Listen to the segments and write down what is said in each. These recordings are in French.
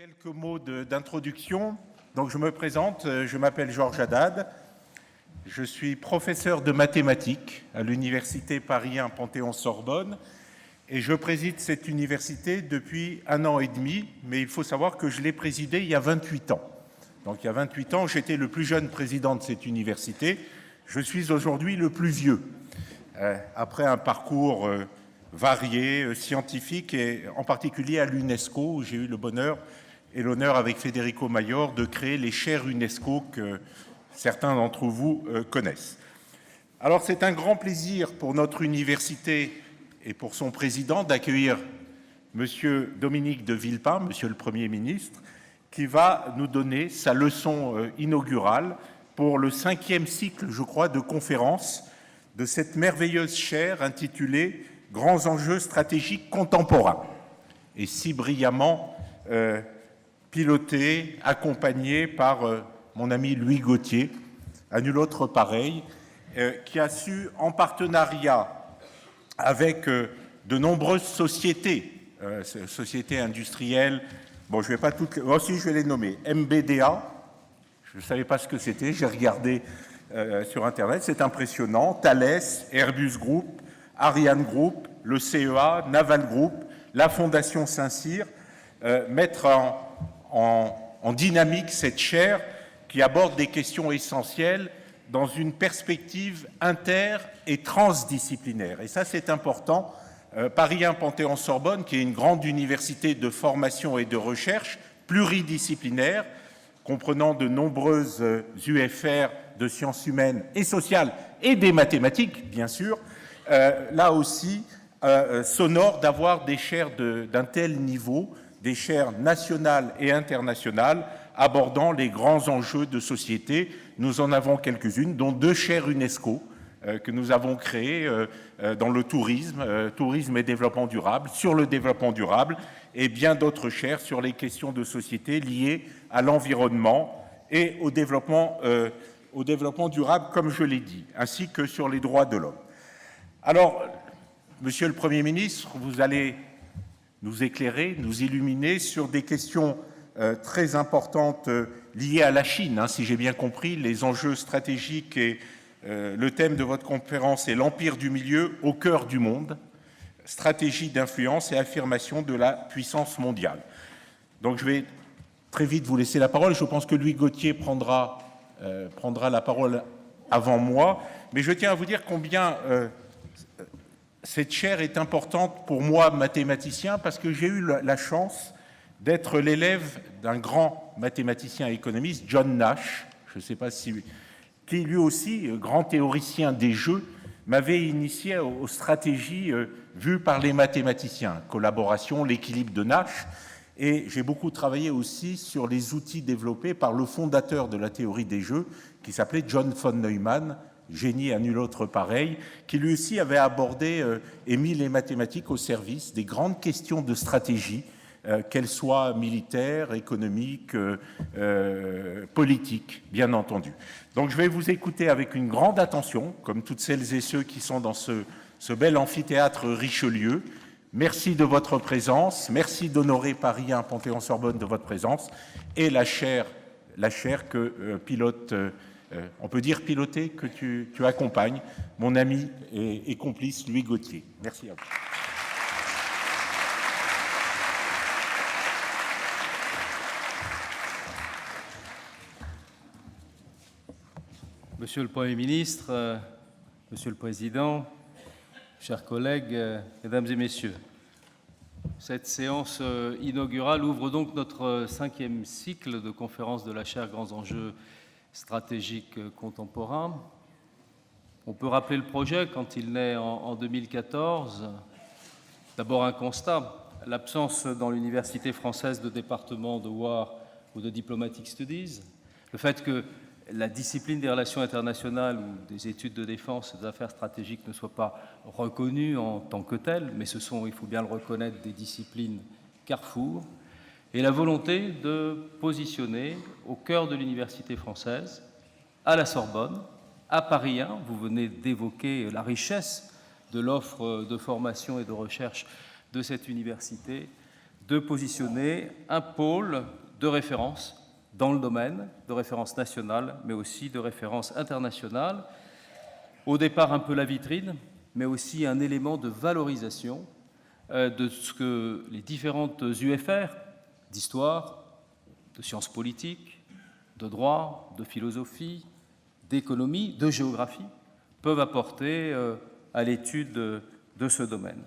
Quelques mots d'introduction. Donc je me présente, je m'appelle Georges Haddad, je suis professeur de mathématiques à l'université Paris 1 Panthéon-Sorbonne et je préside cette université depuis 1 an et demi, mais il faut savoir que je l'ai présidée il y a 28 ans. Donc il y a 28 ans, j'étais le plus jeune président de cette université, je suis aujourd'hui le plus vieux, après un parcours varié, scientifique et en particulier à l'UNESCO où j'ai eu le bonheur et l'honneur avec Federico Mayor de créer les chaires UNESCO que certains d'entre vous connaissent. Alors c'est un grand plaisir pour notre université et pour son président d'accueillir Monsieur Dominique de Villepin, Monsieur le Premier ministre, qui va nous donner sa leçon inaugurale pour le 5e cycle, je crois, de conférences de cette merveilleuse chaire intitulée « Grands enjeux stratégiques contemporains » et si brillamment piloté, accompagné par mon ami Louis Gauthier, à nul autre pareil, qui a su, en partenariat avec de nombreuses sociétés, sociétés industrielles, bon, je ne vais pas toutes, aussi je vais les nommer, MBDA, je ne savais pas ce que c'était, j'ai regardé sur Internet, c'est impressionnant, Thales, Airbus Group, Ariane Group, le CEA, Naval Group, la Fondation Saint-Cyr, mettre en dynamique cette chaire qui aborde des questions essentielles dans une perspective inter- et transdisciplinaire. Et ça, c'est important. Paris 1 Panthéon-Sorbonne, qui est une grande université de formation et de recherche pluridisciplinaire, comprenant de nombreuses UFR de sciences humaines et sociales et des mathématiques, bien sûr, là aussi, s'honore d'avoir des chaires d'un tel niveau, des chaires nationales et internationales abordant les grands enjeux de société. Nous en avons quelques-unes, dont 2 chaires UNESCO que nous avons créées dans le tourisme, tourisme et développement durable, sur le développement durable, et bien d'autres chaires sur les questions de société liées à l'environnement et au développement durable, comme je l'ai dit, ainsi que sur les droits de l'homme. Alors, Monsieur le Premier ministre, vous allez nous éclairer, nous illuminer sur des questions très importantes liées à la Chine, si j'ai bien compris, les enjeux stratégiques et le thème de votre conférence est l'empire du milieu au cœur du monde, stratégie d'influence et affirmation de la puissance mondiale. Donc je vais très vite vous laisser la parole, je pense que Louis Gauthier prendra la parole avant moi, mais je tiens à vous dire combien cette chaire est importante pour moi, mathématicien, parce que j'ai eu la chance d'être l'élève d'un grand mathématicien et économiste, John Nash, je ne sais pas si, qui lui aussi, grand théoricien des jeux, m'avait initié aux stratégies vues par les mathématiciens, collaboration, l'équilibre de Nash, et j'ai beaucoup travaillé aussi sur les outils développés par le fondateur de la théorie des jeux, qui s'appelait John von Neumann, génie à nul autre pareil, qui lui aussi avait abordé et mis les mathématiques au service des grandes questions de stratégie, qu'elles soient militaires, économiques, politiques, bien entendu. Donc je vais vous écouter avec une grande attention, comme toutes celles et ceux qui sont dans ce bel amphithéâtre Richelieu. Merci de votre présence, merci d'honorer Paris 1 Panthéon-Sorbonne de votre présence, et la chaire que pilote... on peut dire piloter, que tu accompagnes, mon ami et complice Louis Gauthier. Merci à vous. Monsieur le Premier ministre, Monsieur le Président, chers collègues, Mesdames et Messieurs, cette séance inaugurale ouvre donc notre 5e cycle de conférences de la chaire Grands enjeux stratégique contemporain. On peut rappeler le projet quand il naît en 2014. D'abord un constat, l'absence dans l'université française de département de War ou de Diplomatic Studies, le fait que la discipline des relations internationales ou des études de défense et des affaires stratégiques ne soit pas reconnue en tant que telle, mais ce sont, il faut bien le reconnaître, des disciplines carrefour, et la volonté de positionner au cœur de l'université française, à la Sorbonne, à Paris 1, vous venez d'évoquer la richesse de l'offre de formation et de recherche de cette université, de positionner un pôle de référence dans le domaine, de référence nationale, mais aussi de référence internationale. Au départ, un peu la vitrine, mais aussi un élément de valorisation de ce que les différentes UFR d'histoire, de sciences politiques, de droit, de philosophie, d'économie, de géographie peuvent apporter à l'étude de ce domaine.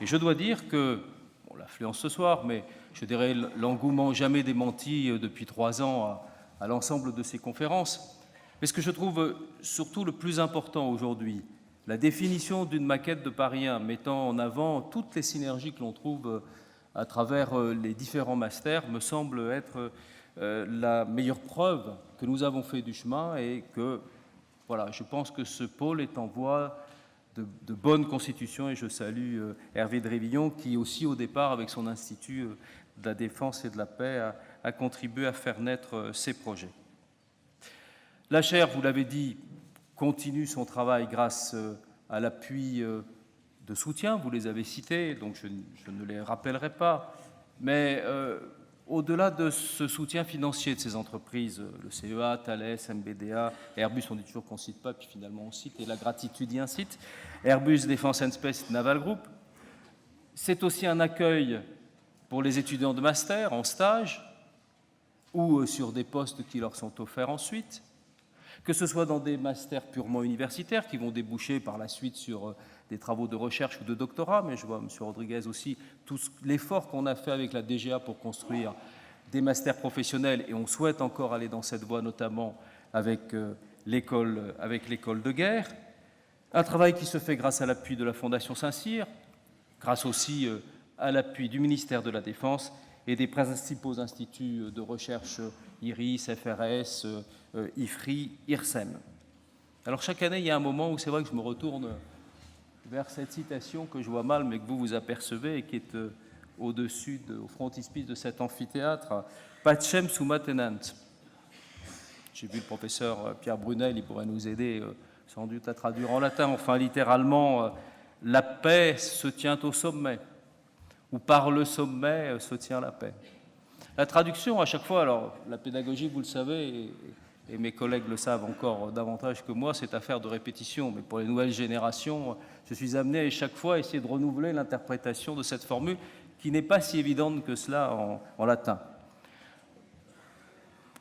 Et je dois dire que, bon, l'affluence ce soir, mais je dirais l'engouement jamais démenti depuis 3 ans à l'ensemble de ces conférences, mais ce que je trouve surtout le plus important aujourd'hui, la définition d'une maquette de Paris 1 mettant en avant toutes les synergies que l'on trouve à travers les différents masters me semble être la meilleure preuve que nous avons fait du chemin et que, voilà, je pense que ce pôle est en voie de bonne constitution et je salue Hervé Drévillon qui aussi au départ avec son Institut de la Défense et de la Paix a contribué à faire naître ces projets. La chaire, vous l'avez dit, continue son travail grâce à l'appui de soutien, vous les avez cités, donc je ne les rappellerai pas, mais au-delà de ce soutien financier de ces entreprises, le CEA, Thales, MBDA, Airbus, on dit toujours qu'on ne cite pas, puis finalement on cite, et la gratitude y incite, Airbus Defence and Space Naval Group, c'est aussi un accueil pour les étudiants de master en stage ou sur des postes qui leur sont offerts ensuite, que ce soit dans des masters purement universitaires qui vont déboucher par la suite sur des travaux de recherche ou de doctorat, mais je vois M. Rodriguez aussi tout l'effort qu'on a fait avec la DGA pour construire des masters professionnels et on souhaite encore aller dans cette voie, notamment avec l'école de guerre. Un travail qui se fait grâce à l'appui de la Fondation Saint-Cyr, grâce aussi à l'appui du ministère de la Défense et des principaux instituts de recherche IRIS, FRS, IFRI, IRSEM. Alors chaque année, il y a un moment où c'est vrai que je me retourne vers cette citation que je vois mal, mais que vous apercevez et qui est au-dessus, au frontispice de cet amphithéâtre, « Pacem summa tenant ». J'ai vu le professeur Pierre Brunel, il pourrait nous aider sans doute à traduire en latin, enfin littéralement, la paix se tient au sommet, ou par le sommet se tient la paix. La traduction, à chaque fois, alors la pédagogie, vous le savez, et mes collègues le savent encore davantage que moi, c'est affaire de répétition, mais pour les nouvelles générations, je suis amené à chaque fois à essayer de renouveler l'interprétation de cette formule qui n'est pas si évidente que cela en latin.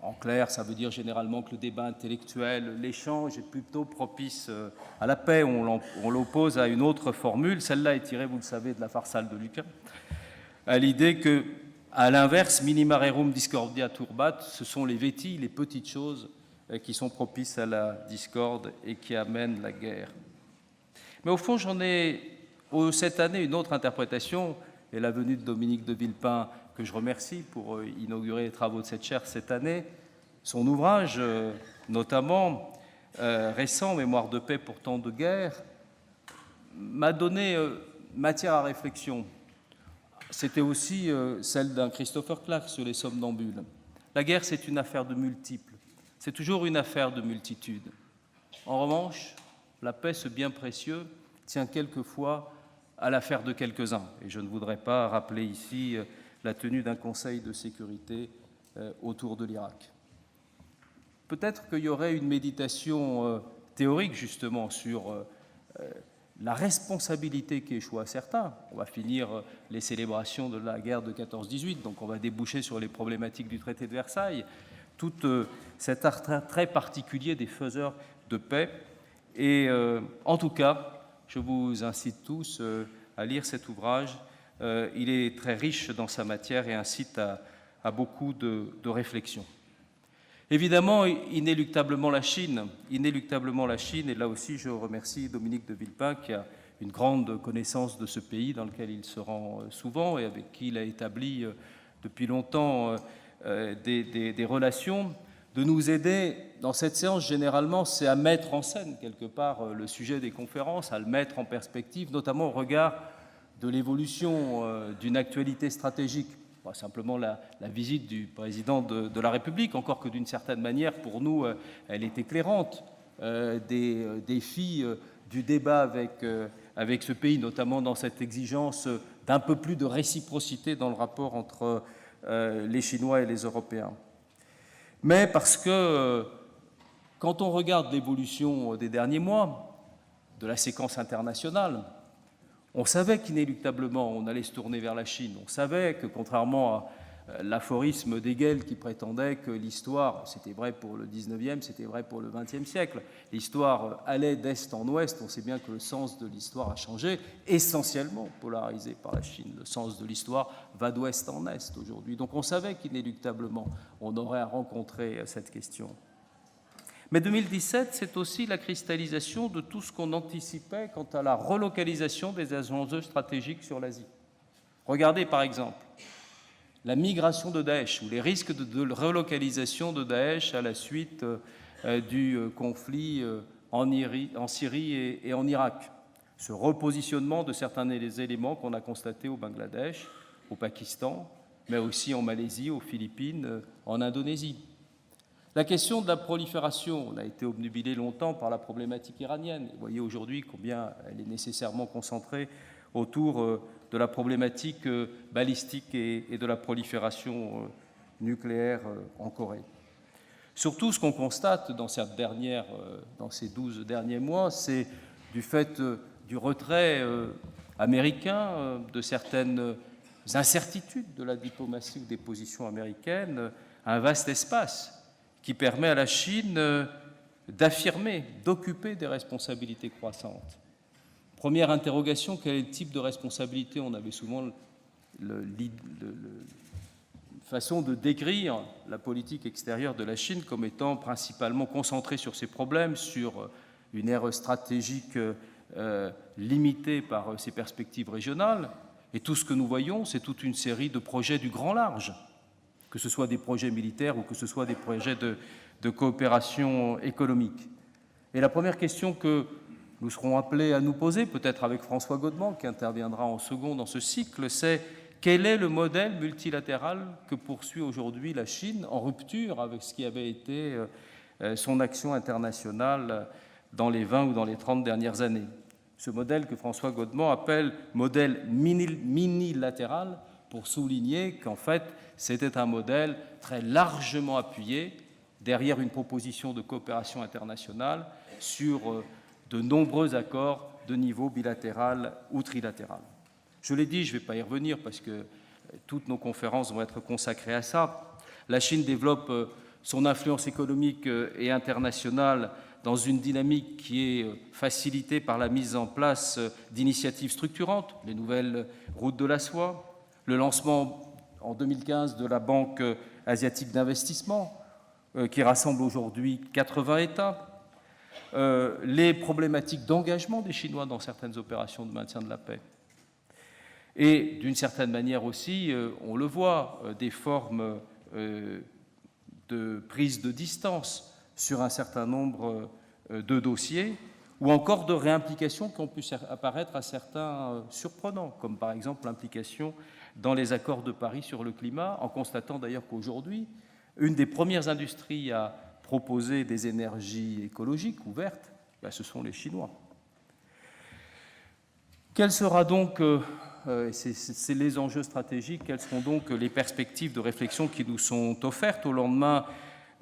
En clair, ça veut dire généralement que le débat intellectuel, l'échange est plutôt propice à la paix. On l'oppose à une autre formule. Celle-là est tirée, vous le savez, de la Pharsale de Lucain, à l'idée que, à l'inverse, minima rerum discordia turbat, ce sont les vétilles, les petites choses qui sont propices à la discorde et qui amènent la guerre. Mais au fond, j'en ai cette année une autre interprétation, et la venue de Dominique de Villepin, que je remercie pour inaugurer les travaux de cette chaire cette année. Son ouvrage, notamment récent, Mémoire de paix pour temps de guerre, m'a donné matière à réflexion. C'était aussi celle d'un Christopher Clark sur les somnambules. La guerre, c'est une affaire de multiples. C'est toujours une affaire de multitudes. En revanche, la paix, ce bien précieux, tient quelquefois à l'affaire de quelques-uns. Et je ne voudrais pas rappeler ici la tenue d'un conseil de sécurité autour de l'Irak. Peut-être qu'il y aurait une méditation théorique, justement, sur la responsabilité qui échoue à certains. On va finir les célébrations de la guerre de 14-18, donc on va déboucher sur les problématiques du traité de Versailles, tout cet art très particulier des faiseurs de paix. Et en tout cas, je vous incite tous à lire cet ouvrage. Il est très riche dans sa matière et incite à beaucoup de réflexions. Évidemment, inéluctablement la Chine, et là aussi je remercie Dominique de Villepin qui a une grande connaissance de ce pays dans lequel il se rend souvent et avec qui il a établi depuis longtemps des relations, de nous aider dans cette séance. Généralement, c'est à mettre en scène quelque part le sujet des conférences, à le mettre en perspective, notamment au regard de l'évolution d'une actualité stratégique. Pas simplement la visite du président de la République, encore que d'une certaine manière, pour nous, elle est éclairante des défis du débat avec avec ce pays, notamment dans cette exigence d'un peu plus de réciprocité dans le rapport entre les Chinois et les Européens. Mais parce que quand on regarde l'évolution des derniers mois de la séquence internationale, on savait qu'inéluctablement on allait se tourner vers la Chine. On savait que, contrairement à l'aphorisme d'Hegel qui prétendait que l'histoire, c'était vrai pour le 19e, c'était vrai pour le 20e siècle, l'histoire allait d'est en ouest, on sait bien que le sens de l'histoire a changé, essentiellement polarisé par la Chine. Le sens de l'histoire va d'ouest en est aujourd'hui. Donc on savait qu'inéluctablement on aurait à rencontrer cette question. Mais 2017, c'est aussi la cristallisation de tout ce qu'on anticipait quant à la relocalisation des enjeux stratégiques sur l'Asie. Regardez par exemple la migration de Daesh ou les risques de relocalisation de Daesh à la suite du conflit en Syrie et en Irak. Ce repositionnement de certains des éléments qu'on a constatés au Bangladesh, au Pakistan, mais aussi en Malaisie, aux Philippines, en Indonésie. La question de la prolifération, on a été obnubilé longtemps par la problématique iranienne. Vous voyez aujourd'hui combien elle est nécessairement concentrée autour de la problématique balistique et de la prolifération nucléaire en Corée. Surtout, ce qu'on constate dans ces 12 derniers mois, c'est du fait du retrait américain, de certaines incertitudes de la diplomatie ou des positions américaines, un vaste espace qui permet à la Chine d'affirmer, d'occuper des responsabilités croissantes. Première interrogation, quel est le type de responsabilité? On avait souvent une façon de décrire la politique extérieure de la Chine comme étant principalement concentrée sur ses problèmes, sur une ère stratégique limitée par ses perspectives régionales. Et tout ce que nous voyons, c'est toute une série de projets du grand large, que ce soit des projets militaires ou que ce soit des projets de coopération économique. Et la première question que nous serons appelés à nous poser, peut-être avec François Godement, qui interviendra en second dans ce cycle, c'est quel est le modèle multilatéral que poursuit aujourd'hui la Chine, en rupture avec ce qui avait été son action internationale dans les 20 ou dans les 30 dernières années. Ce modèle que François Godement appelle modèle minilatéral, pour souligner qu'en fait, c'était un modèle très largement appuyé derrière une proposition de coopération internationale sur de nombreux accords de niveau bilatéral ou trilatéral. Je l'ai dit, je ne vais pas y revenir parce que toutes nos conférences vont être consacrées à ça. La Chine développe son influence économique et internationale dans une dynamique qui est facilitée par la mise en place d'initiatives structurantes, les nouvelles routes de la soie, le lancement en 2015 de la Banque asiatique d'investissement, qui rassemble aujourd'hui 80 États, les problématiques d'engagement des Chinois dans certaines opérations de maintien de la paix. Et d'une certaine manière aussi, on le voit, des formes de prise de distance sur un certain nombre de dossiers, ou encore de réimplications qui ont pu apparaître à certains surprenants, comme par exemple l'implication dans les accords de Paris sur le climat, en constatant d'ailleurs qu'aujourd'hui, une des premières industries à proposer des énergies écologiques ou vertes, ce sont les Chinois. Quels seront donc, c'est les enjeux stratégiques, quelles seront donc les perspectives de réflexion qui nous sont offertes au lendemain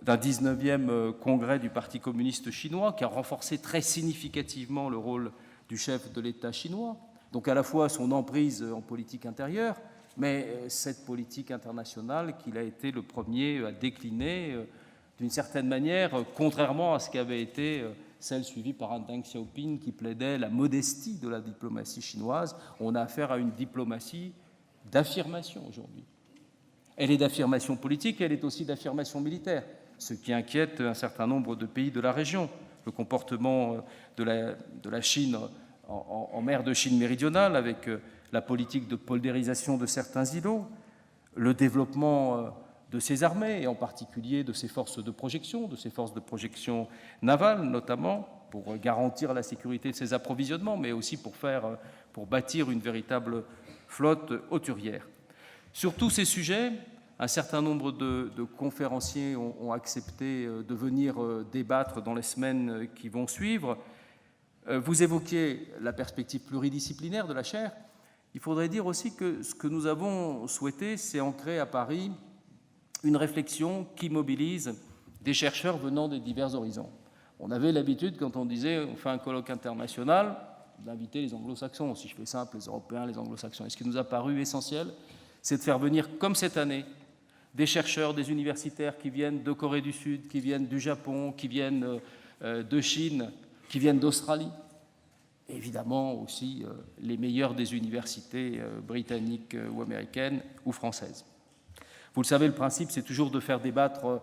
d'un 19e congrès du Parti communiste chinois qui a renforcé très significativement le rôle du chef de l'État chinois, donc à la fois son emprise en politique intérieure, mais cette politique internationale qu'il a été le premier à décliner d'une certaine manière, contrairement à ce qu'avait été celle suivie par un Deng Xiaoping qui plaidait la modestie de la diplomatie chinoise. On a affaire à une diplomatie d'affirmation aujourd'hui. Elle est d'affirmation politique, elle est aussi d'affirmation militaire, ce qui inquiète un certain nombre de pays de la région. Le comportement de la Chine en mer de Chine méridionale, avec la politique de poldérisation de certains îlots, le développement de ses armées, et en particulier de ses forces de projection navales notamment, pour garantir la sécurité de ses approvisionnements, mais aussi pour bâtir une véritable flotte hauturière. Sur tous ces sujets, un certain nombre de conférenciers ont accepté de venir débattre dans les semaines qui vont suivre. Vous évoquiez la perspective pluridisciplinaire de la chaire. Il faudrait dire aussi que ce que nous avons souhaité, c'est ancrer à Paris une réflexion qui mobilise des chercheurs venant des divers horizons. On avait l'habitude, quand on disait on fait un colloque international, d'inviter les anglo-saxons. Si je fais simple, les Européens, les anglo-saxons. Et ce qui nous a paru essentiel, c'est de faire venir, comme cette année, des chercheurs, des universitaires qui viennent de Corée du Sud, qui viennent du Japon, qui viennent de Chine, qui viennent d'Australie. Évidemment aussi les meilleurs des universités britanniques ou américaines ou françaises. Vous le savez, le principe, c'est toujours de faire débattre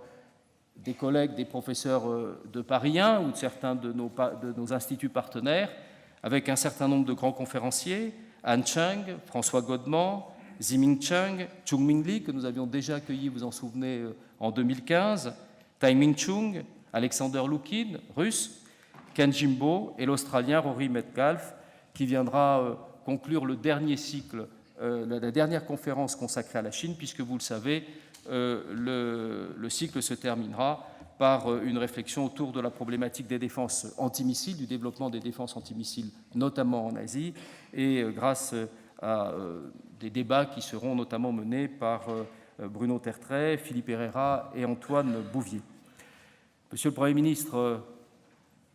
des collègues, des professeurs de Paris 1 ou de certains de nos instituts partenaires, avec un certain nombre de grands conférenciers, Han Cheng, François Godement, Ziming Cheng, Chung-Ming Lee, que nous avions déjà accueilli, vous en souvenez, en 2015, Tai-Ming Chung, Alexander Lukin, russe, Ken Jimbo et l'Australien Rory Metcalfe, qui viendra conclure le dernier cycle, la dernière conférence consacrée à la Chine, puisque vous le savez, le cycle se terminera par une réflexion autour de la problématique des défenses antimissiles, du développement des défenses antimissiles, notamment en Asie, et grâce à des débats qui seront notamment menés par Bruno Tertrais, Philippe Herrera et Antoine Bouvier. Monsieur le Premier ministre,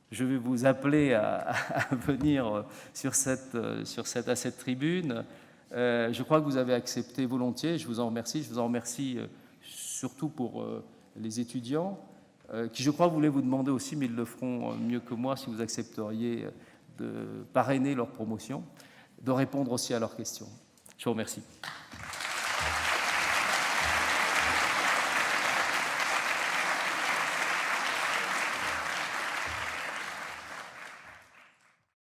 je vais vous appeler à venir à cette tribune. Je crois que vous avez accepté volontiers, je vous en remercie. Je vous en remercie surtout pour les étudiants, qui, je crois, voulaient vous demander aussi, mais ils le feront mieux que moi, si vous accepteriez de parrainer leur promotion, de répondre aussi à leurs questions. Je vous remercie.